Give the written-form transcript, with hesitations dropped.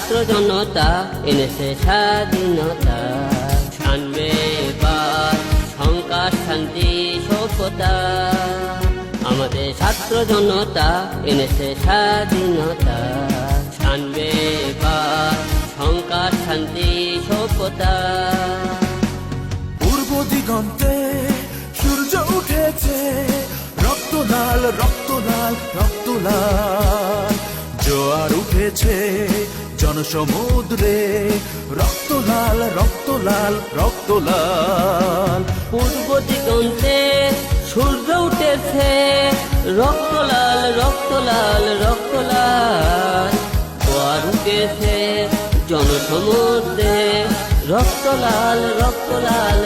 ছাত্র জনতা এনেছে স্বাধীনতা, আনবে এবার সংকাশ শান্তি সভ্যতা। আমাদের ছাত্র জনতা এনেছে স্বাধীনতা, আনবে এবার সংকাশ শান্তি সভ্যতা। পূর্ব দিগন্তে সূর্য উঠেছে, রক্ত লাল রক্ত লাল রক্ত লাল। জোয়ার উঠেছে জনসমুদ্রে, রক্ত লাল রক্ত লাল রক্ত লাল। পূর্ব দিগন্তে সূর্য উঠেছে, রক্ত লাল রক্ত লাল রক্ত লাল। জোয়ার উঠেছে জনসমুদ্রে, রক্ত লাল রক্ত লাল।